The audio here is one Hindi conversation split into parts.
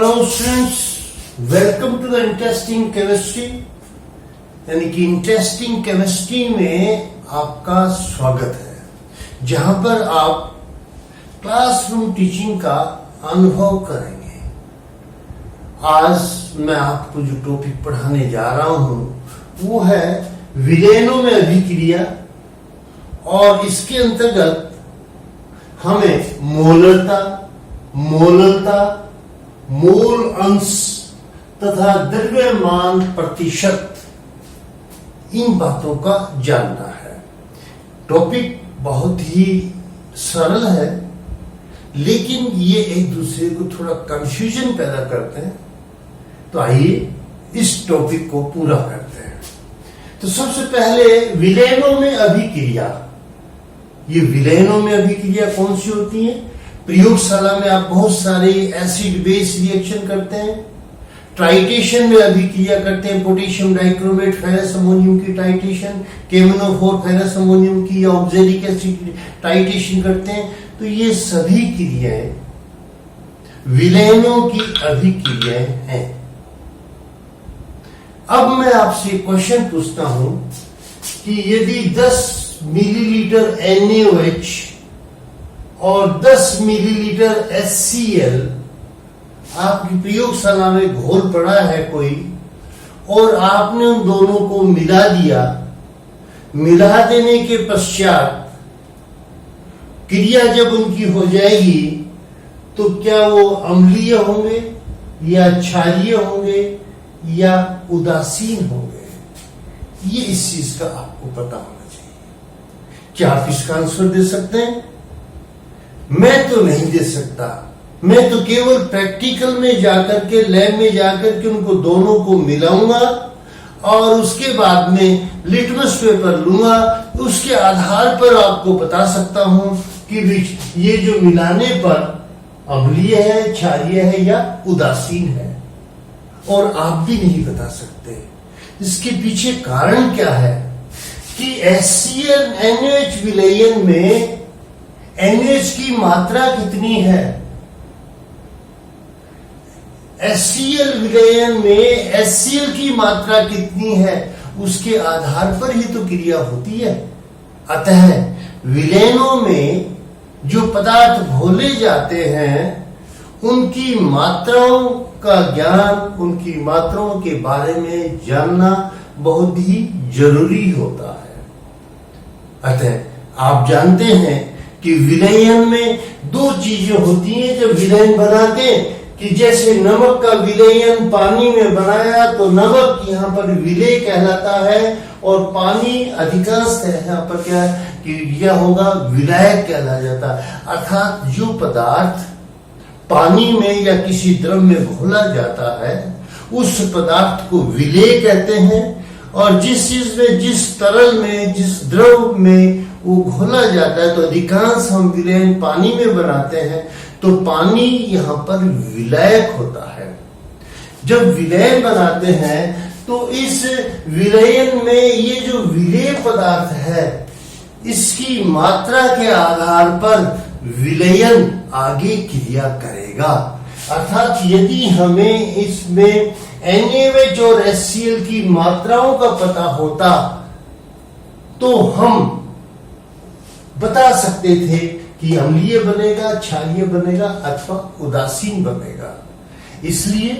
Hello students, welcome to the interesting chemistry. यानी कि इंटरेस्टिंग केमिस्ट्री में आपका स्वागत है, जहां पर आप क्लासरूम टीचिंग का अनुभव करेंगे। आज मैं आपको जो टॉपिक पढ़ाने जा रहा हूं वो है विलयनों में अभिक्रिया, और इसके अंतर्गत हमें मोलरता, मोल अंश तथा द्रव्यमान प्रतिशत, इन बातों का जानना है। टॉपिक बहुत ही सरल है, लेकिन ये एक दूसरे को थोड़ा कंफ्यूजन पैदा करते हैं। तो आइए इस टॉपिक को पूरा करते हैं। तो सबसे पहले विलयनों में अभिक्रिया। ये विलयनों में अभिक्रिया कौन सी होती है? प्रयोगशाला में आप बहुत सारे एसिड बेस रिएक्शन करते हैं। ट्राइटेशन में अभिक्रिया करते हैं, पोटेशियम डाइक्रोमेट फेरस अमोनियम की ट्राइटेशन, KMnO4 फेरस अमोनियम की, या ऑक्जेलिक एसिड ट्राइटेशन करते हैं। तो ये सभी क्रियाएं विलयनों की अभिक्रियाएं हैं। अब मैं आपसे क्वेश्चन पूछता हूं कि यदि 10 मिलीलीटर NaOH और 10 मिलीलीटर HCl आपकी प्रयोगशाला में घोल पड़ा है कोई, और आपने उन दोनों को मिला दिया। मिला देने के पश्चात क्रिया जब उनकी हो जाएगी तो क्या वो अम्लीय होंगे या क्षारीय होंगे या उदासीन होंगे? ये इस चीज का आपको पता होना चाहिए। क्या आप इसका आंसर दे सकते हैं? मैं तो नहीं दे सकता। मैं तो केवल प्रैक्टिकल में जाकर के, लैब में जाकर के उनको दोनों को मिलाऊंगा और उसके बाद में लिटमस पेपर लूंगा। उसके आधार पर आपको बता सकता हूं कि ये जो मिलाने पर अम्लीय है, क्षारीय है या उदासीन है। और आप भी नहीं बता सकते। इसके पीछे कारण क्या है कि HCl NaOH विलयन में NaOH की मात्रा कितनी है, HCl विलयन में HCl की मात्रा कितनी है, उसके आधार पर ही तो क्रिया होती है। अतः विलयनों में जो पदार्थ घोले जाते हैं उनकी मात्राओं का ज्ञान, उनकी मात्राओं के बारे में जानना बहुत ही जरूरी होता है। अतः आप जानते हैं कि विलयन में दो चीजें होती हैं जब विलयन बनाते हैं। कि जैसे नमक का विलयन पानी में बनाया तो नमक यहाँ पर विलेय कहलाता है, और पानी अधिकांश यहाँ पर क्या होगा, विलायक कहला जाता है। अर्थात जो पदार्थ पानी में या किसी द्रव में घोला जाता है उस पदार्थ को विलेय कहते हैं, और जिस चीज में, जिस तरल में, जिस द्रव में वो घोला जाता है, तो अधिकांश हम विलयन पानी में बनाते हैं, तो पानी यहाँ पर विलायक होता है। जब विलयन बनाते हैं तो इस विलयन में ये जो विलेय पदार्थ है इसकी मात्रा के आधार पर विलयन आगे क्रिया करेगा। अर्थात यदि हमें इसमें NaOH और HCl की मात्राओं का पता होता तो हम बता सकते थे कि अम्लीय बनेगा, क्षारीय बनेगा अथवा उदासीन बनेगा। इसलिए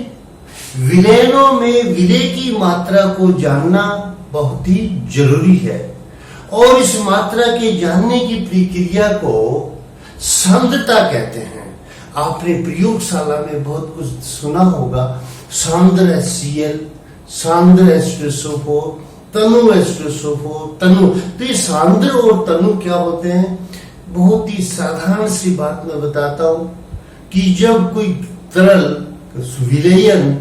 विलयनों में विलेय की मात्रा को जानना बहुत ही जरूरी है, और इस मात्रा के जानने की प्रक्रिया को सांद्रता कहते हैं। आपने प्रयोगशाला में बहुत कुछ सुना होगा, सांद्र HCl, सांद्र H2SO4, तनु H2SO4, तनु। तो ये सांद्र और तनु क्या होते हैं? बहुत ही साधारण सी बात मैं बताता हूं कि जब कोई तरल विलयन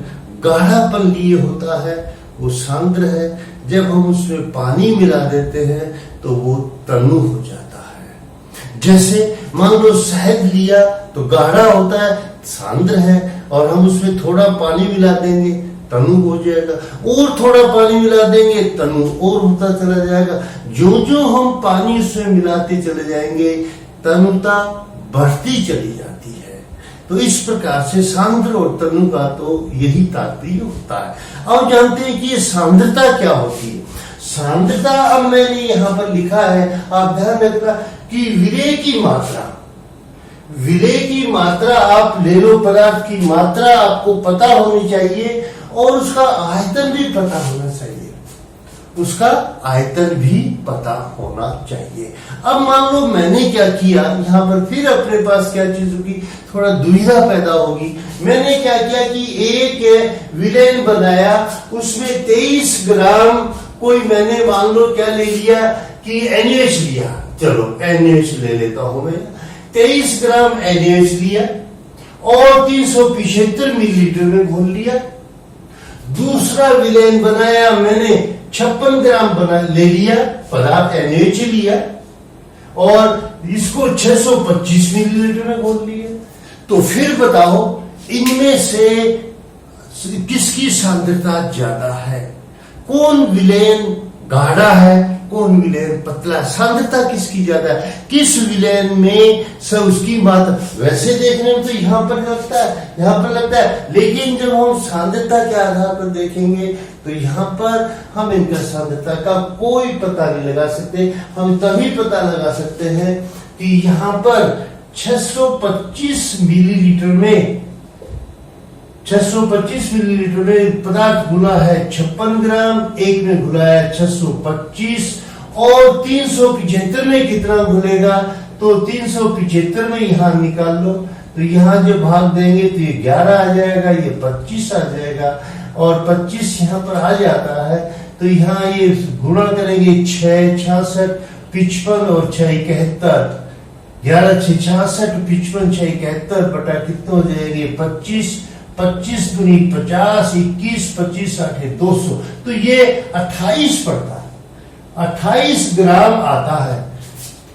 गाढ़ापन लिए होता है वो सांद्र है, जब हम उसमें पानी मिला देते हैं तो वो तनु हो जाता है। जैसे मान लो शहद लिया तो गाढ़ा होता है, सांद्र है, और हम उसमें थोड़ा पानी मिला देंगे तनु हो जाएगा, और थोड़ा पानी मिला देंगे तनु और होता चला जाएगा। जो जो हम पानी उसमें मिलाते चले जाएंगे तनुता बढ़ती चली जाती है। तो इस प्रकार से सांद्र और तनु का तो यही तात्पर्य होता है। अब जानते हैं कि ये सांद्रता क्या होती है। सांद्रता, अब मैंने यहां पर लिखा है, आप ध्यान रखना कि विलेय की मात्रा, विलेय की मात्रा आप ले लो, पदार्थ की मात्रा आपको पता होनी चाहिए और उसका आयतन भी पता होना चाहिए, उसका आयतन भी पता होना चाहिए। अब मान लो मैंने क्या किया, यहां पर फिर अपने पास क्या चीज होगी, थोड़ा दुविधा पैदा होगी। मैंने क्या किया कि एक विलेन बनाया, उसमें 23 ग्राम कोई मैंने मान लो क्या ले लिया कि NaOH लिया, चलो NaOH ले लेता हूं मैं, 23 ग्राम NaOH लिया और 375 मिलीलीटर में घोल लिया। दूसरा विलेन बनाया मैंने, 56 ग्राम बना ले लिया, पदार्थ NaOH लिया और इसको 625 मिलीलीटर में घोल लिया। तो फिर बताओ इनमें से किसकी सांद्रता ज्यादा है, कौन विलेन गाढ़ा है, कौन विलेन पतला, सांद्रता किसकी ज्यादा है, किस विलेन में सब उसकी मात्रा। वैसे देखने में तो यहां पर लगता है, यहां पर लगता है, लेकिन जब हम सांद्रता के आधार पर देखेंगे तो यहां पर हम इनका सांद्रता का कोई पता नहीं लगा सकते। हम तभी पता लगा सकते हैं कि यहां पर 625 मिलीलीटर में 625 मिलीलीटर में पदार्थ घुला है 56 ग्राम, एक में घुला है 625 और 375 में कितना घुलेगा, तो 375 में यहां निकाल लो, तो यहां जो भाग देंगे तो ये 11 आ जाएगा, ये 25 आ जाएगा और 25 यहां पर आ जाता है। तो यहां ये गुणा करेंगे 6 66 55 और 6 71, 11 6 66 55 6 71 बटा कितने हो जाएंगे 25, 25 दूनी 50, 21 25 8 200, तो ये 28 पड़ता है, 28 ग्राम आता है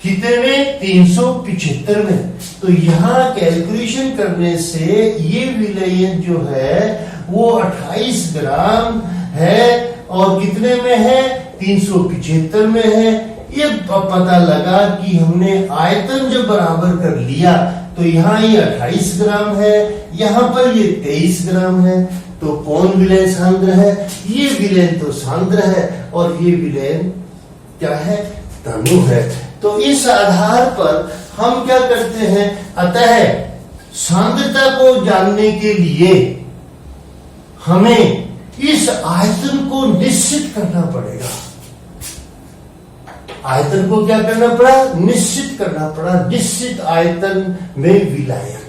कितने में, 375 में। तो यहाँ कैलकुलेशन करने से ये विलयन जो है वो 28 ग्राम है और कितने में है, 375 में है। ये पता लगा कि हमने आयतन जब बराबर कर लिया तो यहाँ ये 28 ग्राम है, यहाँ पर ये 23 ग्राम है। तो कौन विलयन सांद्र है, ये विलयन तो सांद्र है और ये विलयन क्या है, तनु है। तो इस आधार पर हम क्या करते हैं, अतः सांद्रता को जानने के लिए हमें इस आयतन को निश्चित करना पड़ेगा। आयतन को क्या करना पड़ा, निश्चित करना पड़ा, निश्चित आयतन में विलायक।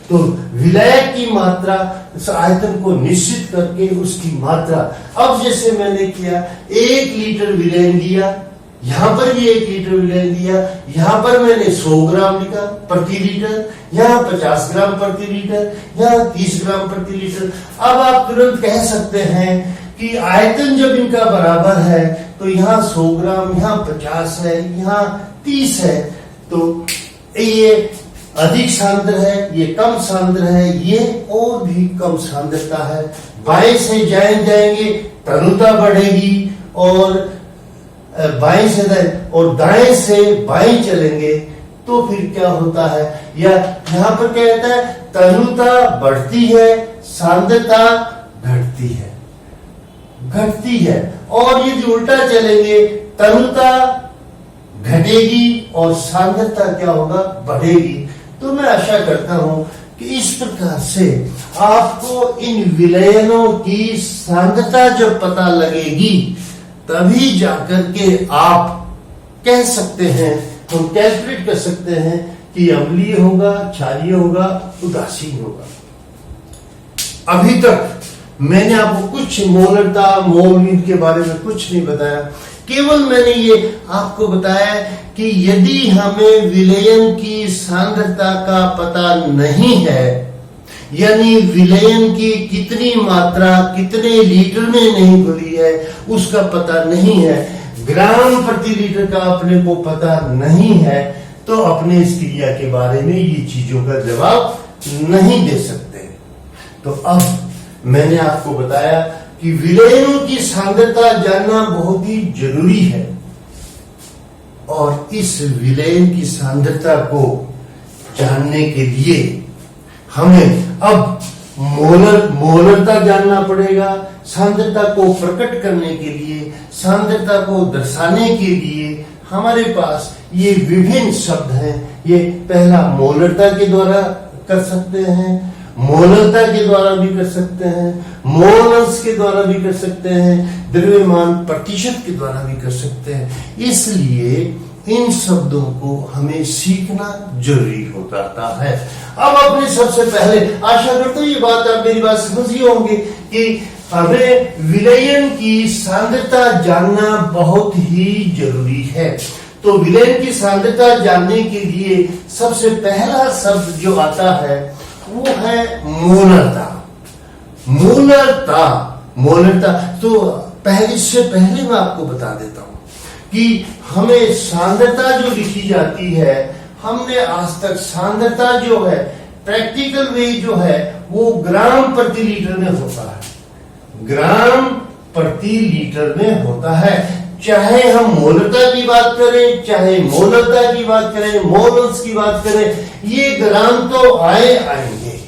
तो विलायक की मात्रा, इस आयतन को निश्चित करके उसकी मात्रा, अब जैसे मैंने किया 1 लीटर विलयन लिया, यहां पर भी 1 लीटर विलयन लिया, यहां पर मैंने 100 ग्राम लिखा प्रति लीटर, यहाँ 50 ग्राम प्रति लीटर, यहाँ 30 ग्राम प्रति लीटर। अब आप तुरंत कह सकते हैं कि आयतन जब इनका बराबर है तो यहाँ 100 ग्राम, यहाँ 50 है, यहाँ 30 है, तो ये अधिक सांद्र है, ये कम सांद्र है, ये और भी कम सांद्रता है। बाएं से जाएंगे तनुता बढ़ेगी और बाएं से और दाएं से बाएं चलेंगे तो फिर क्या होता है, या यहाँ पर क्या कहता है, तनुता बढ़ती है, सांद्रता घटती है, घटती है। और यदि उल्टा चलेंगे तनुता घटेगी और सांद्रता क्या होगा, बढ़ेगी। तो मैं आशा करता हूं कि इस प्रकार से आपको इन विलयनों की सांद्रता जब पता लगेगी तभी जाकर के आप कह सकते हैं, हम कैलकुलेट कर सकते हैं कि अम्लीय होगा, क्षारीय होगा, उदासीन होगा। अभी तक मैंने आपको कुछ मोलरता, मोल के बारे में कुछ नहीं बताया, केवल मैंने ये आपको बताया कि यदि हमें विलयन की सांद्रता का पता नहीं है, यानी विलयन की कितनी मात्रा कितने लीटर में नहीं घुली है उसका पता नहीं है, ग्राम प्रति लीटर का अपने को पता नहीं है, तो अपने इस क्रिया के बारे में ये चीजों का जवाब नहीं दे सकते। तो अब मैंने आपको बताया कि विलयनों की सांद्रता जानना बहुत ही जरूरी है और इस विलयन की सांद्रता को जानने के लिए हमें अब मोलरता जानना पड़ेगा। सांद्रता को प्रकट करने के लिए, सांद्रता को दर्शाने के लिए हमारे पास ये विभिन्न शब्द हैं। ये पहला मोलरता के द्वारा कर सकते हैं, मोलरता के द्वारा भी कर सकते हैं, मोल अंश के द्वारा भी कर सकते हैं, द्रव्यमान प्रतिशत के द्वारा भी कर सकते हैं। इसलिए इन शब्दों को हमें सीखना जरूरी होता है। अब अपने सबसे पहले आशा करता हूं ये बात आप मेरी बात समझिए होंगे कि हमें विलयन की सांद्रता जानना बहुत ही जरूरी है। तो विलयन की सांद्रता जानने के लिए सबसे पहला शब्द जो आता है वो है मोलरता। मोलरता तो इससे पहले मैं आपको बता देता हूं कि हमें सांद्रता जो लिखी जाती है, हमने आज तक सांद्रता जो है प्रैक्टिकल वे जो है वो ग्राम प्रति लीटर में होता है, ग्राम प्रति लीटर में होता है। चाहे हम मोलरता की बात करें, चाहे मोलरता की बात करें, मोल अंश की बात करें, ये ग्राम तो आएंगे,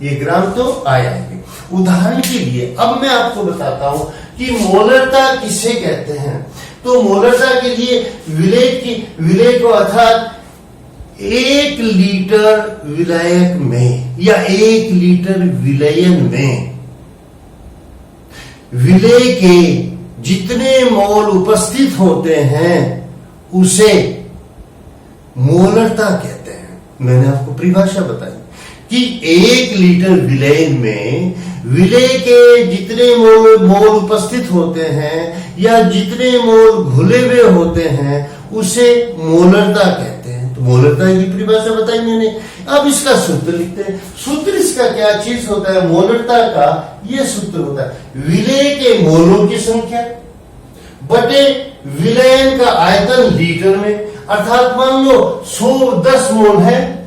ये ग्राम तो आएंगे। उदाहरण के लिए अब मैं आपको बताता हूं कि मोलरता किसे कहते हैं। तो मोलरता के लिए विलेय को अर्थात 1 लीटर विलायक में या 1 लीटर विलयन में विलेय के जितने मोल उपस्थित होते हैं उसे मोलरता कहते हैं। मैंने आपको परिभाषा बताई कि 1 लीटर विलयन में विलेय के जितने मोल उपस्थित होते हैं या जितने मोल घुले हुए होते हैं उसे मोलरता कहते हैं। तो मोलरता की परिभाषा बताई मैंने। अब इसका सूत्र लिखते हैं। सूत्र इसका क्या चीज होता है? मोलरता का यह सूत्र होता है विलेय के मोलों की संख्या बटे विलयन का आयतन लीटर में। अर्थात मान लो 10 मोल है,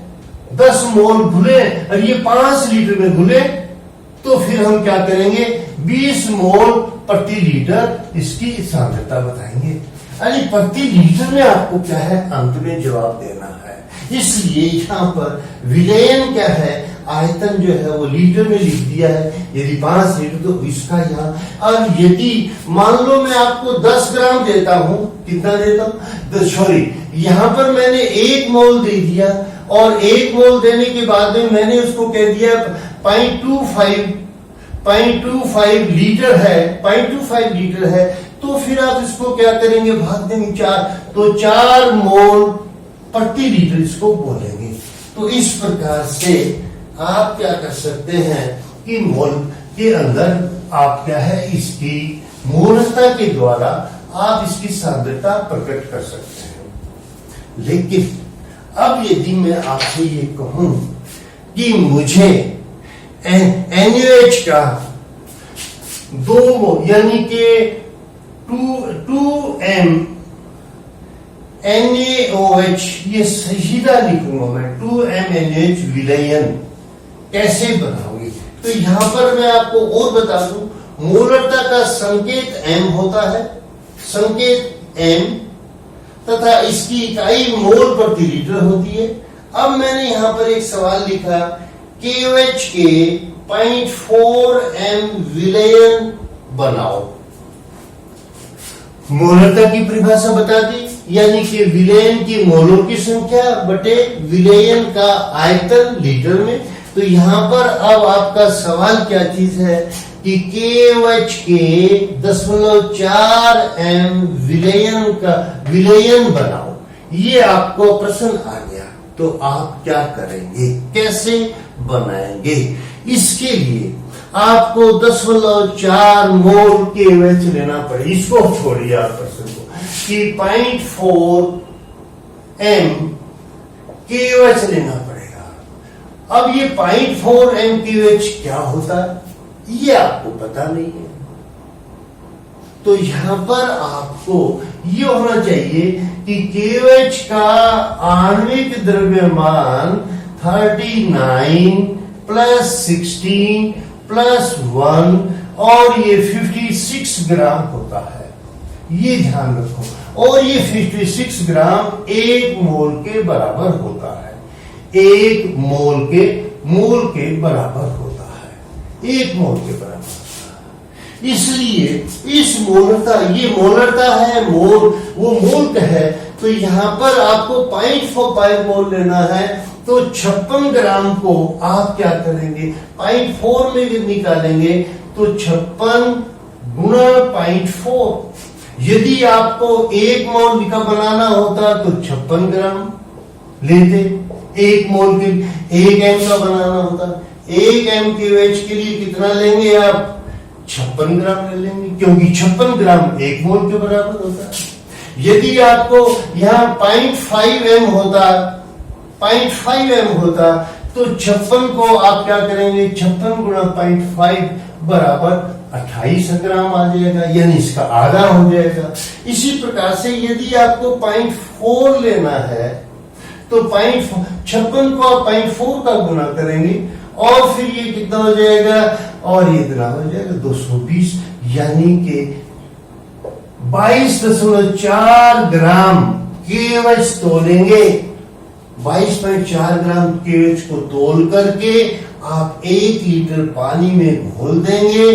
10 मोल घुले और ये 5 लीटर में घुले, तो फिर हम क्या करेंगे? 20 मोल प्रति लीटर इसकी सांद्रता बताएंगे। यानी प्रति लीटर में आपको क्या है? अंत में जवाब देना है। इसलिए यहां पर विलयन क्या है? आयतन जो है वो लीटर में लिख दिया है। यदि 5 लीटर तो इसका यहाँ। अब यदि मान लो मैं आपको 10 ग्राम देता हूं, कितना देता हूं? सॉरी, यहां पर मैंने 1 मोल दे दिया और 1 मोल देने के बाद में मैंने उसको कह दिया 0.25 लीटर है, 0.25 लीटर है, तो फिर आप इसको क्या करेंगे? भाग देंगे 4, तो 4 मोल प्रति लीटर इसको बोलेंगे। तो इस प्रकार से आप क्या कर सकते हैं कि मोल के अंदर आप क्या है? इसकी मोलरता के द्वारा आप इसकी सांद्रता प्रकट कर सकते हैं। लेकिन अब यदि मैं आपसे ये कहूं कि मुझे NaOH का 2 मोल यानी कि 2m NaOH, ये सीधा लिखूंगा मैं 2m NaOH विलयन कैसे बनाओगे? तो यहां पर मैं आपको और बता दूं, मोलरता का संकेत m होता है, संकेत m, तथा इसकी इकाई मोल प्रति लीटर होती है। अब मैंने यहां पर एक सवाल लिखा, KOH के 0.4m विलयन बनाओ। मोलरता की परिभाषा बता दी, यानी कि विलयन की मोलों की संख्या बटे विलयन का आयतन लीटर में। तो यहां पर अब आपका सवाल क्या चीज है कि KOH के 0.4m विलयन बनाओ। ये आपको प्रश्न आ गया, तो आप क्या करेंगे? कैसे बनाएंगे? इसके लिए आपको 0.4 मोल KOH लेना पड़ेगा। इसको छोड़िए आप प्रश्न को कि 0.4m KOH लेना पड़ेगा। अब ये 0.4m KOH क्या होता है ये आपको पता नहीं है। तो यहां पर आपको ये होना चाहिए कि KOH का आणविक द्रव्यमान 39 प्लस 16 प्लस 1 और ये 56 ग्राम होता है। ये ध्यान रखो। और ये 56 ग्राम 1 मोल के बराबर होता है। 1 मोल के मोल के बराबर होता है, 1 मोल के बराबर होता है। इसलिए इस मोलरता, ये मोलरता है, मोल वो मोल है, तो यहां पर आपको 0.45 मोल लेना है। तो 56 ग्राम को आप क्या करेंगे, 0.4 में निकालेंगे, तो 56 गुणा 0.4। यदि आपको 1 मोल का बनाना होता तो 56 ग्राम लेते, 1 मोल के 1 एम का बनाना होता, 1 एम के वेज के लिए कितना लेंगे आप, 56 ग्राम ले लेंगे, क्योंकि 56 ग्राम 1 मोल के बराबर होता है। यदि आपको यहाँ 0.5 एम होता, 0.5 एम होता, तो 56 को आप क्या करेंगे, 56 गुणा 0.5 बराबर 28 ग्राम आ जाएगा, यानी इसका आधा हो जाएगा। इसी प्रकार से यदि आपको 0.4 लेना है, तो 56 को आप 0.4 का गुना करेंगे, और फिर ये कितना हो जाएगा, और ये ग्राम हो जाएगा 220, यानी कि 22.4 ग्राम केवच तोलेंगे। 22.4 ग्राम केवच को तोल करके आप 1 लीटर पानी में घोल देंगे,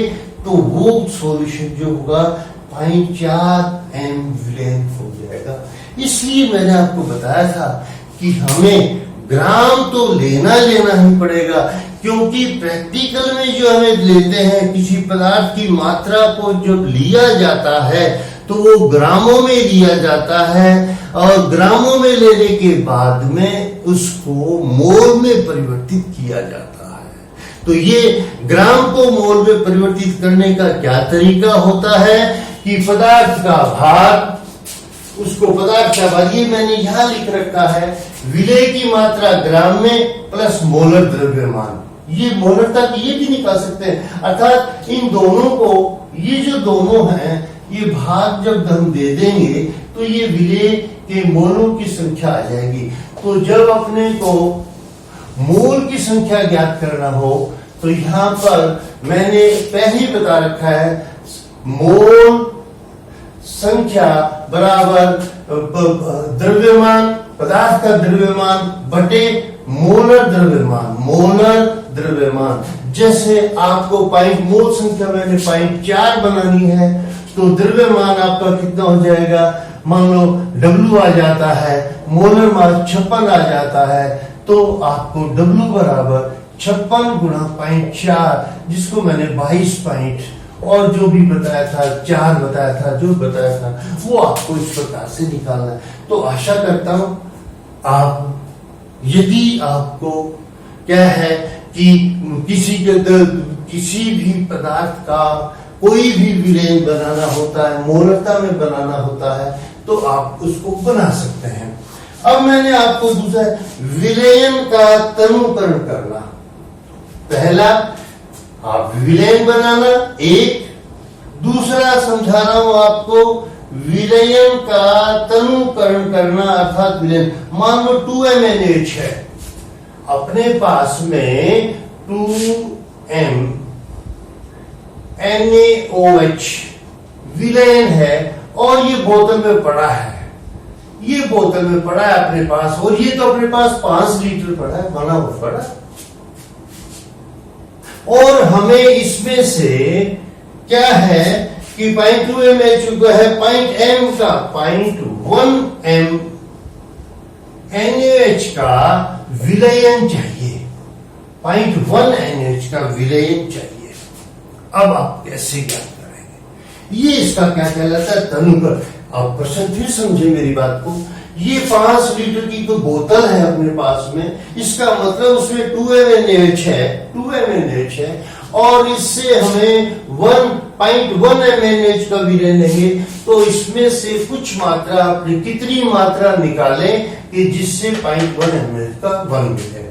तो वो सॉल्यूशन जो होगा 0.4 एम विलेन हो जाएगा। इसलिए मैंने आपको बताया था कि हमें ग्राम तो लेना ही पड़ेगा, क्योंकि प्रैक्टिकल में जो हमें लेते हैं, किसी पदार्थ की मात्रा को जब लिया जाता है तो वो ग्रामों में लिया जाता है, और ग्रामों में लेने के बाद में उसको मोल में परिवर्तित किया जाता है। तो ये ग्राम को मोल में परिवर्तित करने का क्या तरीका होता है कि पदार्थ का भार, उसको पदार्थ का भार, ये मैंने यहां लिख रखा है, विलेय की मात्रा ग्राम में प्लस मोलर द्रव्यमान, ये मोलरता की ये भी निकाल सकते हैं। अर्थात इन दोनों को, ये जो दोनों हैं, ये भाग जब हम दे देंगे तो ये विलेय के मोलों की संख्या आ जाएगी। तो जब अपने को मोल की संख्या ज्ञात करना हो, तो यहां पर मैंने पहले ही बता रखा है, मोल संख्या बराबर द्रव्यमान, पदार्थ का द्रव्यमान बटे मोलर द्रव्यमान, मोलर द्रव्यमान। जैसे आपको मोल संख्या मैंने 0.4 बनानी है, तो द्रव्यमान आपका कितना हो जाएगा, मान लो W आ जाता है, मोलर मास 56 आ जाता है, तो आपको W बराबर 56 गुणा 0.4, जिसको मैंने 22 और जो भी बताया था, 4 बताया था, जो बताया था, वो आपको इस प्रकार से निकालना है। तो आशा करता हूं आप, यदि आपको क्या है कि किसी भी पदार्थ का कोई भी विलेय बनाना होता है, मोलरता में बनाना होता है, तो आप उसको बना सकते हैं। अब मैंने आपको दूसरा विलयन का तनुकरण करना, पहला आप विलयन बनाना, एक, दूसरा समझा रहा हूं आपको विलयन का तनुकरण करना, अर्थात विलयन। मान लो 2MnH है, अपने पास में 2M NaOH विलयन है, और ये बोतल में पड़ा है, ये बोतल में पड़ा है अपने पास, और ये तो अपने पास 5 लीटर पड़ा है, बना हुआ पड़ा है। और हमें इसमें से क्या है कि 0.2mH है, 0.m का 0.1m NaOH का विलयन चाहिए, 0.1 NaOH का विलयन चाहिए। अब आप कैसे क्या करेंगे, ये इसका क्या कहलाता है, तनुकरण। आप प्रश्न फिर समझे मेरी बात को, ये 5 लीटर की तो बोतल है अपने पास में, इसका मतलब उसमें 2MnH है, 2MnH है, और इससे हमें 1.1 MnH का विलयन लेंगे, तो इसमें से कुछ मात्रा, अपनी कितनी मात्रा निकालें कि जिससे 0.1 MnH का 1 मिले।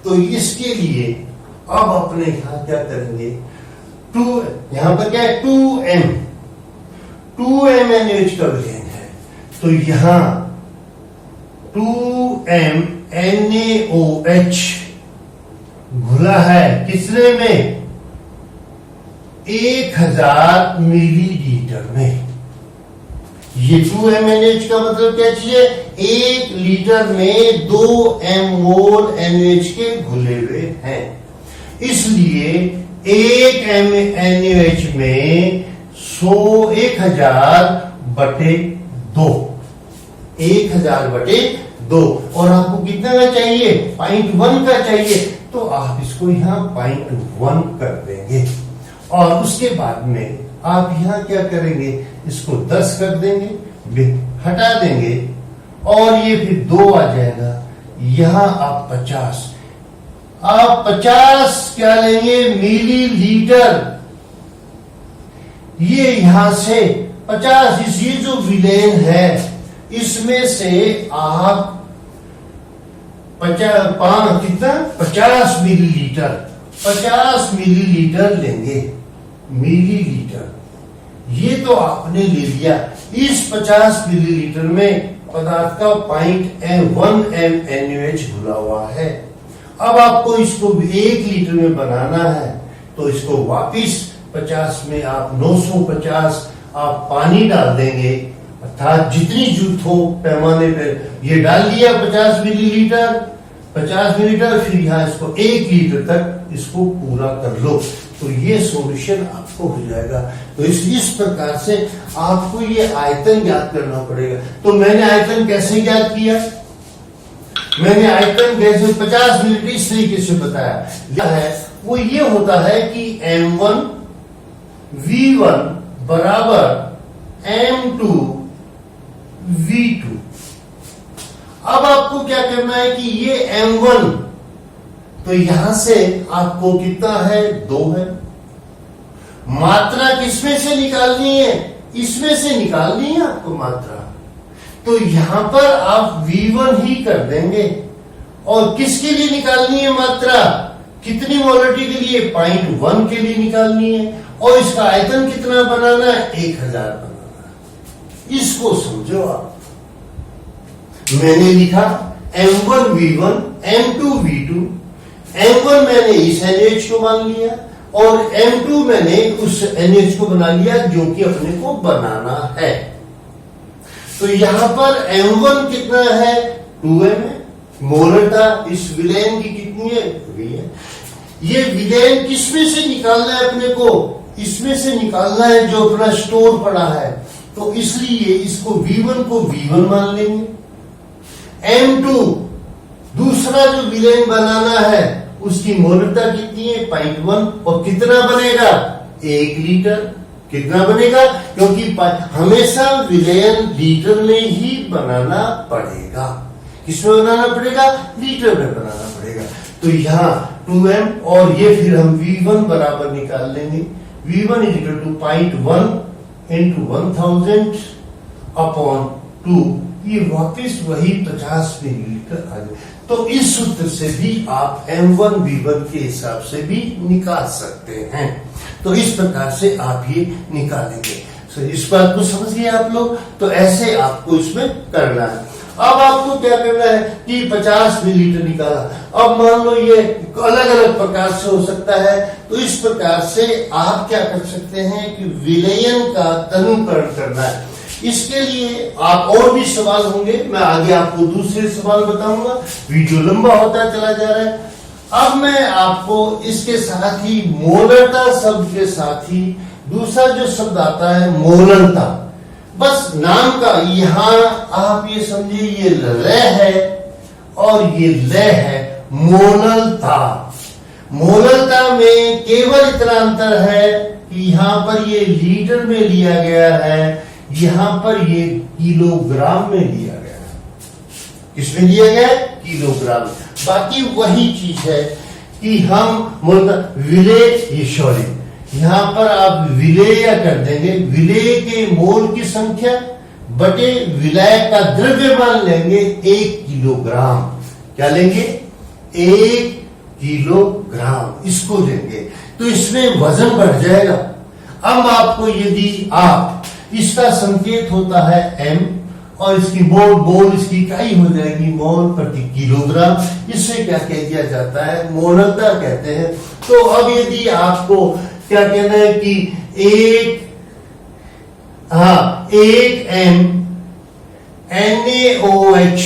तो इसके लिए अब अपने यहां क्या करेंगे, यहां पर क्या है, 2MnH का विलयन है, तो यहां 2M NaOH घुला है किसने में, 1000 मिलीलीटर में। ये 2MnH का मतलब क्या चीज है, 1 लीटर में 2 मोल NaOH के घुले हुए हैं। इसलिए एक NaOH में 1000/2, 1000/2, और आपको कितना का चाहिए? 0.1 का चाहिए, तो आप इसको यहां 0.1 कर देंगे। और उसके बाद में आप यहां क्या करेंगे? इसको 10 कर देंगे, हटा देंगे, और ये फिर 2 आ जाएगा। यहां आप 50 क्या लेंगे? मिलीलीटर। ये यहां से 50, ये जो विलेन है इसमें से आप 50 मिलीलीटर, 50 मिलीलीटर लेंगे। मिलीलीटर ये तो आपने ले लिया। इस 50 मिलीलीटर में पदार्थ का 0.1 NaOH घुला हुआ है। अब आपको इसको 1 लीटर में बनाना है, तो इसको वापिस 50 में आप 950 आप पानी डाल देंगे, अर्थात जितनी जरूरत हो पैमाने पर ये डाल दिया 50 मिलीलीटर, फिर यहां इसको 1 लीटर तक इसको पूरा कर लो, तो ये सॉल्यूशन आपको हो जाएगा। तो इस प्रकार से आपको ये आयतन ज्ञात करना पड़ेगा। तो मैंने आयतन कैसे ज्ञात किया? मैंने आयतन कैसे 50 मिलीलीटर इस तरीके से बताया है, वो ये होता है कि M1 V1 बराबर M2 V2। अब आपको क्या करना है कि ये M1, तो यहां से आपको कितना है? 2 है। मात्रा किसमें से निकालनी है? इसमें से निकालनी है आपको मात्रा, तो यहां पर आप V1 ही कर देंगे। और किसके लिए निकालनी है मात्रा? कितनी मोलरिटी के लिए? 0.1 के लिए निकालनी है। और इसका आयतन कितना बनाना है? 1000 बनाना है। इसको समझो आप। मैंने लिखा M1 V1, M2 V2। M1 मैंने इस NaOH को मान लिया, और M2 मैंने उस NaOH को बना लिया जो कि अपने को बनाना है। तो यहां पर M1 कितना है? 2m है। मोलरता इस विलेन की कितनी है? ये विलेन किसमें से निकालना है अपने को? इसमें से निकालना है जो अपना स्टोर पड़ा है, तो इसलिए इसको V1 को V1 मान लेंगे। M2 दूसरा जो विलेन बनाना है उसकी मोलरता कितनी है? 0.1, और कितना बनेगा? 1 लीटर। कितना बनेगा? क्योंकि हमेशा विलेन लीटर में ही बनाना पड़ेगा। किसमें बनाना पड़ेगा? लीटर में बनाना पड़ेगा। तो यहाँ 2m, और ये फिर हम V1 बराबर निकाल लेंगे। V1 equal to 0.1 into 1000 upon 2, ये वापिस वही 50 मिलीलीटर आ जाए। तो इस सूत्र से भी आप M1 V1 के हिसाब से भी निकाल सकते हैं। तो इस प्रकार से आप ये निकालेंगे। इस बात को समझ गए आप लोग? तो ऐसे आपको इसमें करना है। अब आपको क्या करना है कि 50 मिलीलीटर निकाला। अब मान लो ये अलग अलग प्रकार से हो सकता है, तो इस प्रकार से आप क्या कर सकते हैं कि विलयन का तनुकरण करना है। इसके लिए आप और भी सवाल होंगे, मैं आगे आपको दूसरे सवाल बताऊंगा, वीडियो लंबा होता चला जा रहा है। अब मैं आपको इसके साथ ही मोलरता शब्द के साथ ही दूसरा जो शब्द आता है मोलनता, बस नाम का, यहां आप ये समझिए ये ल है और ये ल है, मोलनता। मोलनता में केवल इतना अंतर है कि यहां पर ये लीटर में लिया गया है, यहां पर ये किलोग्राम में लिया गया है। किसमें लिया गया है? किलोग्राम। बाकी वही चीज है कि हम विलेय, सॉरी, यहां पर आप विलेय कर देंगे, विलेय के मोल की संख्या बटे विलय का द्रव्यमान लेंगे 1 किलोग्राम। क्या लेंगे? 1 किलोग्राम इसको लेंगे, तो इसमें वजन बढ़ जाएगा। अब आपको यदि आप इसका संकेत होता है m और इसकी मोल इसकी इकाई हो जाएगी मोल प्रति किलोग्राम। इससे क्या कह दिया जाता है? मोलरता कहते हैं। तो अब यदि आपको क्या कहना है कि एक m NaOH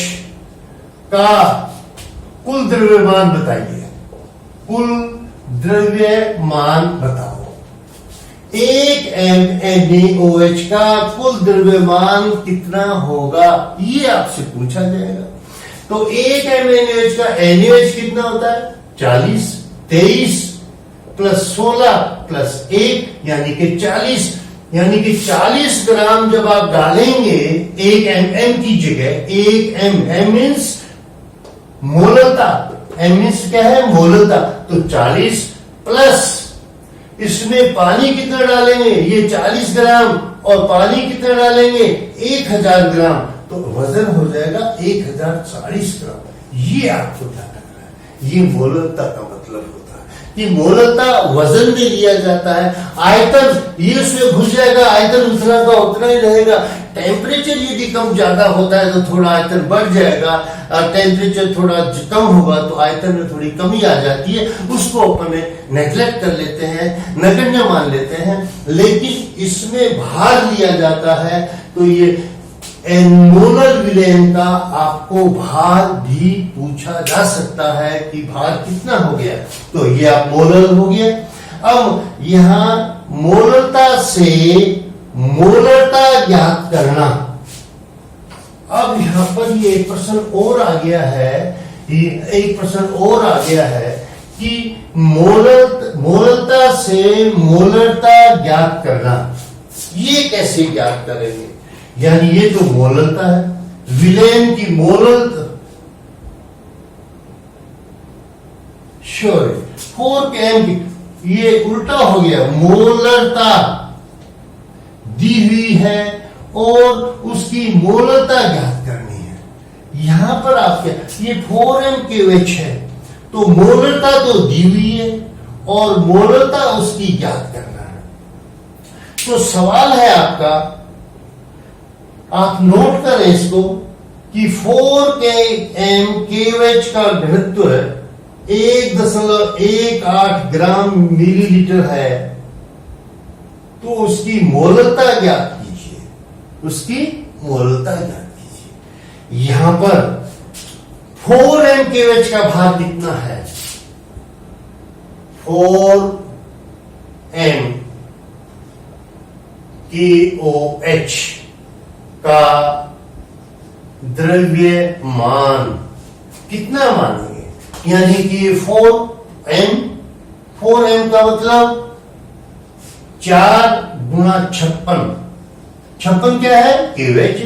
का कुल द्रव्यमान बताइए। कुल द्रव्यमान बताओ। 1 MnAOH का कुल द्रव्यमान कितना होगा, ये आपसे पूछा जाएगा। तो 1 MnAOH का NaOH कितना होता है 40, 23 प्लस 16 प्लस 1 यानी कि 40, यानी कि 40 ग्राम जब आप डालेंगे 1 mm की जगह, 1 m मीन्स मोलता, m मीन्स क्या है मोलता, तो 40 प्लस इसमें पानी कितना डालेंगे, ये 40 ग्राम और पानी कितना डालेंगे 1000 ग्राम, तो वजन हो जाएगा 1040 ग्राम। ये आपको ध्यान रखना है, ये मोलता का मतलब होता है कि मोलता वजन में लिया जाता है। आयतन ये उसमें घुस जाएगा, आयतन उतना का उतना ही रहेगा। टेम्परेचर यदि कम ज्यादा होता है तो थोड़ा आयतन बढ़ जाएगा, टेम्परेचर थोड़ा कम होगा तो आयतन में थोड़ी कमी आ जाती है, उसको अपन नेग्लेक्ट कर लेते हैं, नगण्य मान लेते हैं। लेकिन इसमें भार लिया जाता है तो ये मोलर विलयन का आपको भार भी पूछा जा सकता है कि भार कितना हो गया, तो ये आप मोलर हो गया। अब यहां मोलरता से मोलरता ज्ञात करना। अब यहां पर ये एक प्रश्न और आ गया है, एक प्रश्न और आ गया है कि मोलरता से मोलरता ज्ञात करना, ये कैसे ज्ञात करेंगे। यानी ये तो मोलरता है, विलयन की मोलरता, श्योर 4 km, ये उल्टा हो गया, मोलरता दी हुई है और उसकी मोलरता ज्ञात करनी है। यहां पर आप क्या, ये 4m KOH है तो मोलरता तो दी हुई है और मोलरता उसकी ज्ञात करना है। तो सवाल है आपका, आप नोट करें इसको कि 4 km KOH का घनत्व 1.18 ग्राम मिलीलीटर है, तो उसकी मोलरता ज्ञात कीजिए, उसकी मोलरता ज्ञात कीजिए। यहां पर 4m KOH का भार कितना है, 4m KOH का द्रव्यमान कितना मानेंगे, यानी कि 4m का मतलब 4 गुणा 56 क्या है KOH,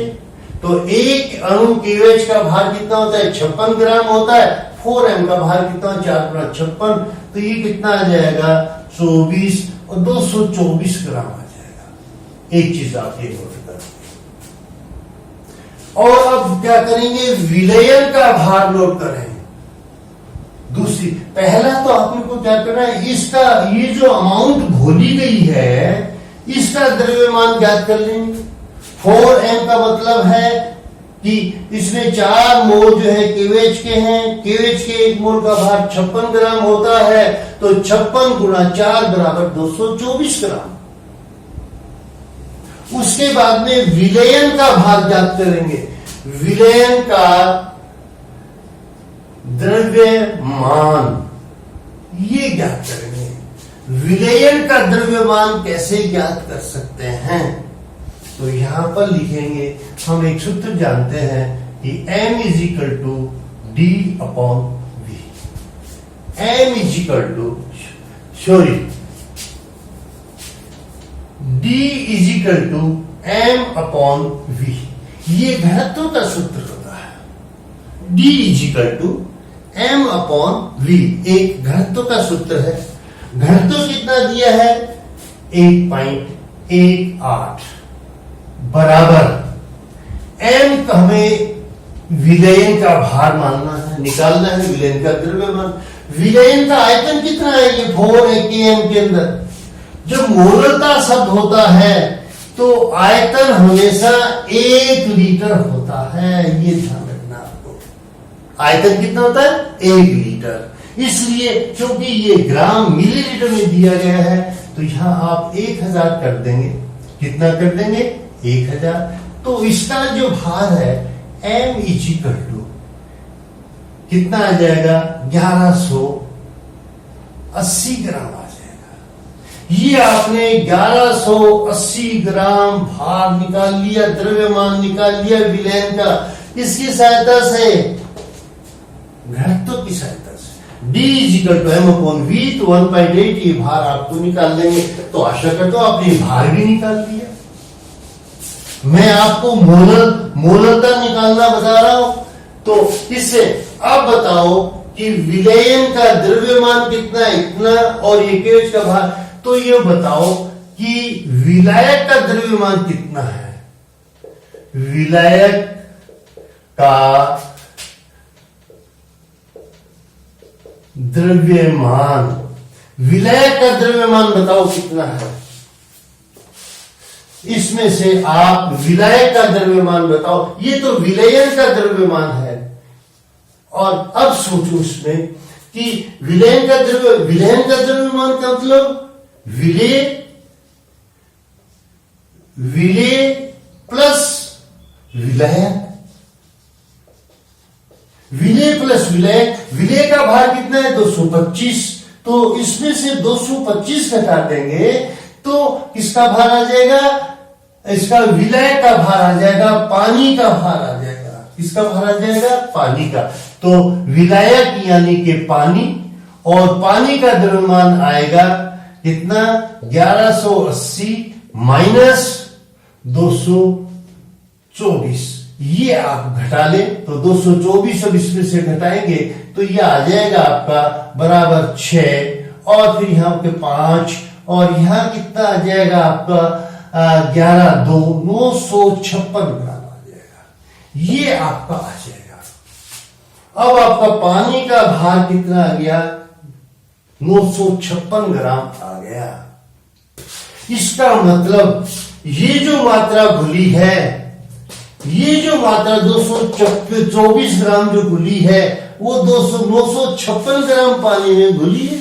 तो एक अणु KOH का भार कितना होता है 56 ग्राम होता है, 4m का भार कितना 4 गुणा 56, तो ये कितना आ जाएगा 24 और 224 ग्राम आ जाएगा। एक चीज आप ये नोट कर, और अब क्या करेंगे, विलयन का भार नोट करें। दूसरी, पहला तो आपने को क्या करना है, इसका ये जो अमाउंट घोली गई है इसका द्रव्यमान ज्ञात कर लेंगे। 4m का मतलब है कि इसमें 4 मोल जो है KOH के हैं, KOH के 1 मोल का भार 56 ग्राम होता है, तो 56 गुणा 4 बराबर 224 ग्राम। उसके बाद में विलयन का भार ज्ञात करेंगे, विलयन का द्रव्यमान ये ज्ञात करेंगे। विलयन का द्रव्यमान कैसे ज्ञात कर सकते हैं, तो यहां पर लिखेंगे, हम एक सूत्र जानते हैं कि m = d/v, m d m/v, ये घनत्व का सूत्र होता है। d m/v एक घनत्व का सूत्र है। घनत्व कितना दिया है 1.18 बराबर m हमें विलयन का भार मानना है, निकालना है विलयन का द्रव्यमान। विलयन का आयतन कितना है, ये 4 km के अंदर। जब मोलरता शब्द होता है तो आयतन हमेशा 1 लीटर होता है, ये ध्यान रखना आपको। आयतन कितना होता है 1 लीटर। इसलिए क्योंकि ये ग्राम मिलीलीटर में दिया गया है तो यहां आप 1000 कर देंगे। कितना कर देंगे 1000। तो इसका जो भार है m कितना आ जाएगा 1100 80 ग्राम आ जाएगा। ये आपने 1180 ग्राम भार निकाल लिया, द्रव्यमान निकाल लिया विलयन का। इसकी सहायता से, घनत्व की सहायता से D = m/v, तो 1/8 ये भार आपको निकाल देंगे। तो आशा करता हूं आपने भार भी निकाल लिया। मैं आपको मोलरता निकालना बता रहा हूं। तो इससे अब बताओ कि विलयन का द्रव्यमान कितना है, इतना, और ये केज का भार। तो ये बताओ कि विलायक का द्रव्यमान कितना है। विलायक का द्रव्यमान, विलायक का द्रव्यमान बताओ कितना है। इसमें से आप विलायक का द्रव्यमान बताओ। ये तो विलयन का द्रव्यमान है। और अब सोचो इसमें कि विलयन का द्रव्यमान का मतलब विलेय प्लस विलायक, विलेय प्लस विलायक। विलेय का भार कितना है? 225। तो इसमें से 225 घटा देंगे तो किसका भार आ जाएगा? इसका विलय का भार आ जाएगा, पानी का भार आ जाएगा। किसका भार आ जाएगा? पानी का। तो विलायक यानी कि पानी, और पानी का द्रव्यमान आएगा कितना? 1180 माइनस 224। ये आप घटा लें तो 224 अब इसमें से घटाएंगे तो ये आ जाएगा आपका बराबर 6, और फिर यहां पे 5, और यहां कितना आ जाएगा आपका 11 2 956 ग्राम आ जाएगा। ये आपका आ जाएगा। अब आपका पानी का भार कितना आ गया? 956 ग्राम आ गया। इसका मतलब ये जो मात्रा घुली है, ये जो मात्रा 224 ग्राम जो घुली है, वो 956 ग्राम पानी में घुली है।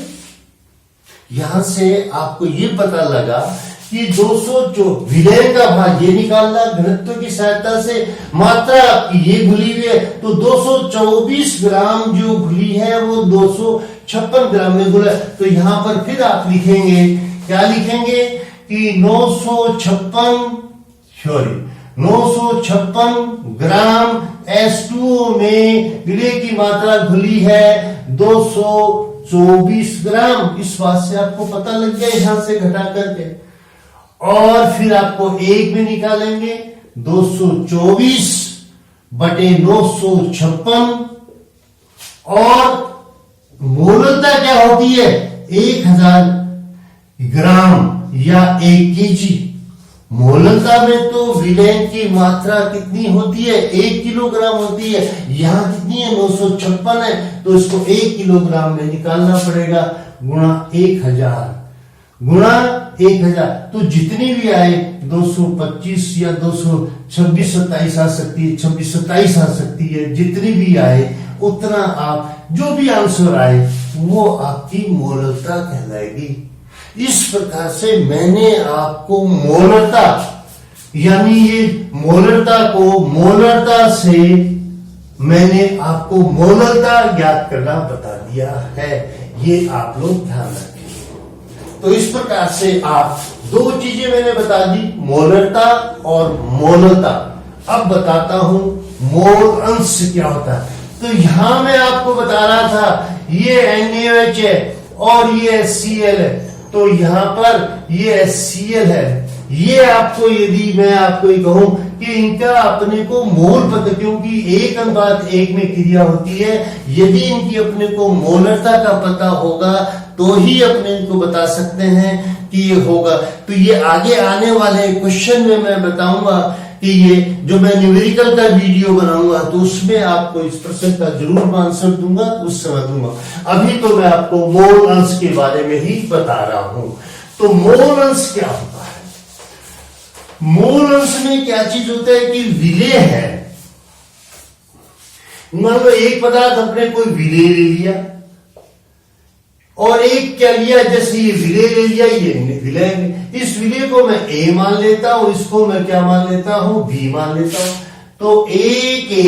यहां से आपको ये पता लगा कि 200 विलयन का भार ये निकालना घनत्व की सहायता से, मात्रा आपकी ये घुली हुई है, तो 224 ग्राम जो घुली है वो 256 ग्राम में घुला। तो यहां पर फिर आप लिखेंगे, क्या लिखेंगे कि 956 ग्राम H2O में विलय की मात्रा घुली है 224 ग्राम। इस बात से आपको पता लग गया यहां से घटा करके। और फिर आपको एक में निकालेंगे 224 बटे 956, और मोलरता क्या होती है? 1000 ग्राम या 1 केजी। मोलरता में तो विलयन की मात्रा कितनी होती है? 1 किलोग्राम होती है। यहां कितनी है? 956 है। तो इसको 1 किलोग्राम में निकालना पड़ेगा, गुणा 1000, गुणा 1000। तो जितनी भी आए 225 या 226 27 आ सकती है, 26 27 आ सकती है, जितनी भी आए उतना आप, जो भी आंसर आए वो आपकी मोलरता कहलाएगी। इस प्रकार से मैंने आपको मोलरता, यानी ये मोलरता से मैंने आपको मोलरता ज्ञात करना बता दिया है। ये आप लोग ध्यान रखें। तो इस प्रकार से आप दो चीजें मैंने बता दी, मोलरता और मोलता। अब बताता हूं मोल अंश क्या होता है। तो यहां मैं आपको बता रहा था ये NaOH है और ये HCl है। तो यहां पर ये HCl है। ये आपको, यदि मैं आपको ये कहूं कि इनका अपने को मोल पता, क्योंकि 1:1 में क्रिया होती है, यदि इनकी अपने को मोलरता का पता होगा तो ही अपने को बता सकते हैं कि ये होगा। तो ये आगे आने वाले क्वेश्चन में मैं बताऊंगा कि ये जो मैं न्यूमेरिकल का वीडियो बनाऊंगा तो उसमें आपको इस प्रश्न का जरूर आंसर दूंगा, उस समय दूंगा। अभी तो मैं आपको मोल अंश के बारे में ही बता रहा हूं। तो मोल अंश क्या होता है? मोल अंश में क्या चीज होता है कि विलेय है। मान लो एक पदार्थ अपने कोई विलेय ले लिया और एक क्या लिया, जैसे ये विलेय ले लिया, ये विलेय, इस विलेय को मैं A मान लेता हूं, इसको मैं क्या मान लेता हूं? B मान लेता हूं। तो A के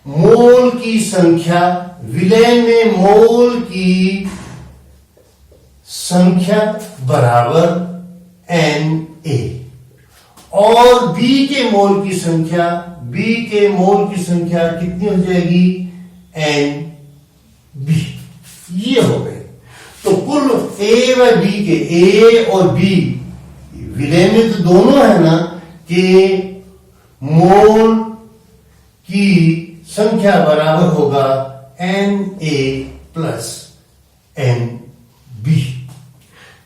मोल की संख्या, विलेन में मोल की संख्या बराबर Na और बी के मोल की संख्या, बी के मोल की संख्या कितनी हो जाएगी? Nb। ये हो गए। तो कुल ए व बी के, ए और बी विलेन में तो दोनों है ना, कि मोल की संख्या बराबर होगा Na प्लस Nb।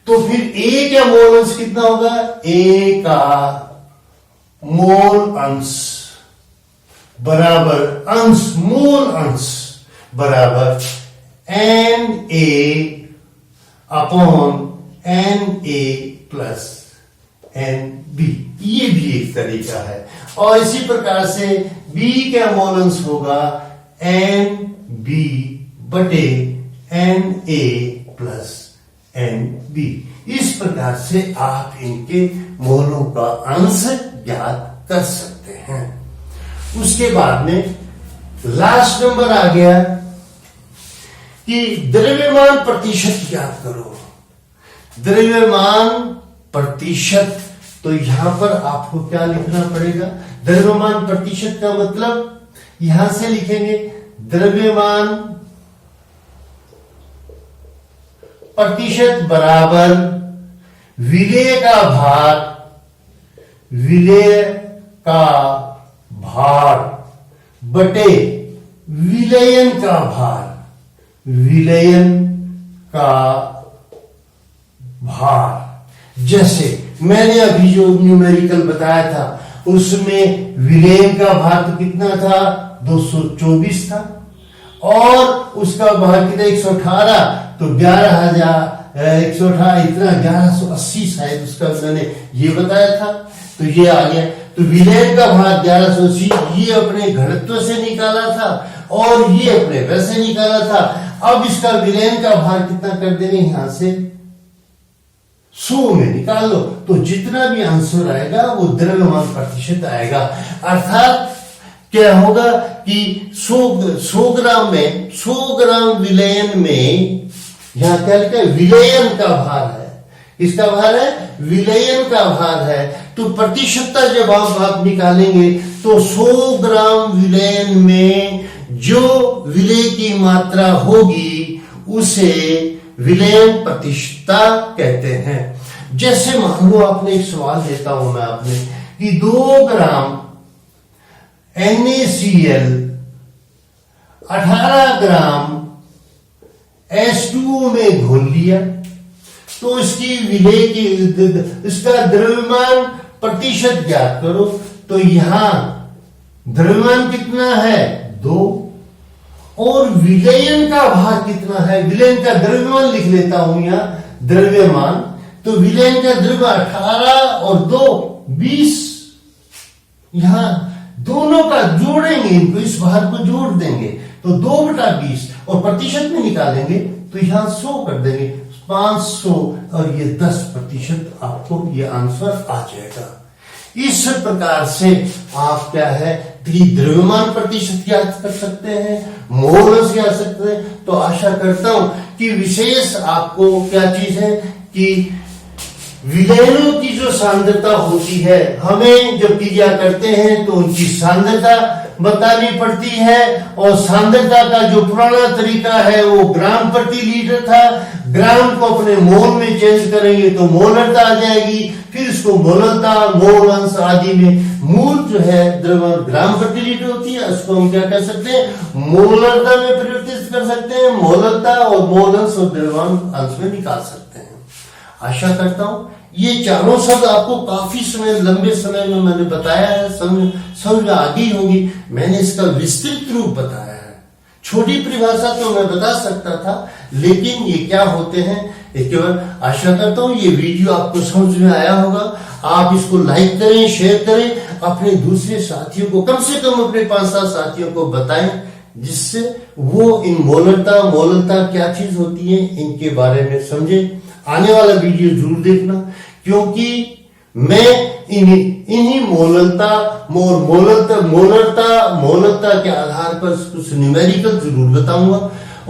तो फिर ए का मोल अंश कितना होगा? ए का मोल अंश बराबर मोल अंश बराबर Na upon Na plus Nb। ये भी एक तरीका है। और इसी प्रकार से b का मोल अंश होगा Nb बटे Na प्लस Nb। इस प्रकार से आप इनके मोलों का अंश ज्ञात कर सकते हैं। उसके बाद में लास्ट नंबर आ गया कि द्रव्यमान प्रतिशत ज्ञात करो। द्रव्यमान प्रतिशत, तो यहां पर आपको क्या लिखना पड़ेगा? द्रव्यमान प्रतिशत का मतलब यहां से लिखेंगे द्रव्यमान प्रतिशत बराबर विलेय का भार, विलेय का भार बटे विलयन का भार, विलयन का भार। जैसे मैंने अभी जो न्यूमेरिकल बताया था उसमें विलयन का भार तो कितना था? 224 था और उसका भार कितना? 118। तो 118 इतना 1180 शायद उसका मैंने ये बताया था। तो ये आ गया। तो विलयन का भार 1180 ये अपने घनत्व से निकाला था और ये अपने वैसे निकाला था। अब इसका विलयन का भार कितना कर देंगे? यहां से 100 में निकाल लो, तो जितना भी आंसर आएगा वो द्रव्यमान प्रतिशत आएगा। अर्थात क्या होगा कि 100 ग्राम में, 100 ग्राम विलयन में, यहां क्या लिखा है? विलयन का भार है। किसका भार है? विलयन का भार है। तो प्रतिशतता जब आप निकालेंगे तो 100 ग्राम विलयन में जो विलेय की मात्रा होगी उसे विलयन प्रतिशतता कहते हैं। जैसे मान लो आपने एक सवाल देता हूं मैं आपने कि 2 ग्राम NaCl 18 ग्राम H2O में घोल लिया, तो इसकी विलेय की, इसका द्रव्यमान प्रतिशत ज्ञात करो। तो यहां द्रव्यमान कितना है? 2 और विलयन का भार कितना है? विलयन का द्रव्यमान लिख लेता हूं यहां द्रव्यमान। तो विलयन का द्रव्यमान 18 और 2 20। यहां दोनों का जोड़ेंगे, इनको इस भार को जोड़ देंगे तो 2/20 और प्रतिशत में निकालेंगे तो यहां 100 कर देंगे, 500 और ये 10% आपको ये आंसर आ जाएगा। इस प्रकार से आप क्या है द्रव्यमान प्रतिशत ज्ञात कर सकते हैं, मोल अंश ज्ञात सकते हैं। तो आशा करता हूं कि विशेष आपको क्या चीज है कि विलयनों की जो सांद्रता होती है, हमें जब क्रिया करते हैं तो उनकी सांद्रता बतानी पड़ती है और सांद्रता का जो पुराना तरीका है वो ग्राम प्रति लीटर था। ग्राम को अपने मोल में चेंज करेंगे तो मोलरता आ जाएगी, फिर इसको मोलरता, मोल अंश आदि में मूल जो है द्रव्यमान ग्राम प्रति लीटर होती है, उसको हम क्या कर सकते हैं? मोलरता में परिवर्तित कर सकते हैं। मोलरता और मोल अंश और द्रव्यमान अंश में निकाल सकते हैं। आशा करता हूं ये चारों शब्द आपको काफी समय, लंबे समय में मैंने बताया है, समझ में आ गई होगी। मैंने इसका विस्तृत रूप बताया है। छोटी परिभाषा तो मैं बता सकता था, लेकिन ये क्या होते हैं एक बार आशा करता हूं ये वीडियो आपको समझ में आया होगा। आप इसको लाइक करें, शेयर करें, अपने दूसरे साथियों को, कम से कम अपने 5-7 साथियों को बताएं, जिससे वो इन मोलरता क्या चीज होती है इनके बारे में समझे। आने वाला वीडियो जरूर देखना, क्योंकि मैं इन्हीं मोलरता के आधार पर कुछ न्यूमेरिकल जरूर बताऊंगा,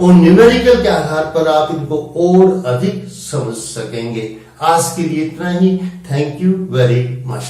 और न्यूमेरिकल के आधार पर आप इनको और अधिक समझ सकेंगे। आज के लिए इतना ही। Thank you very much.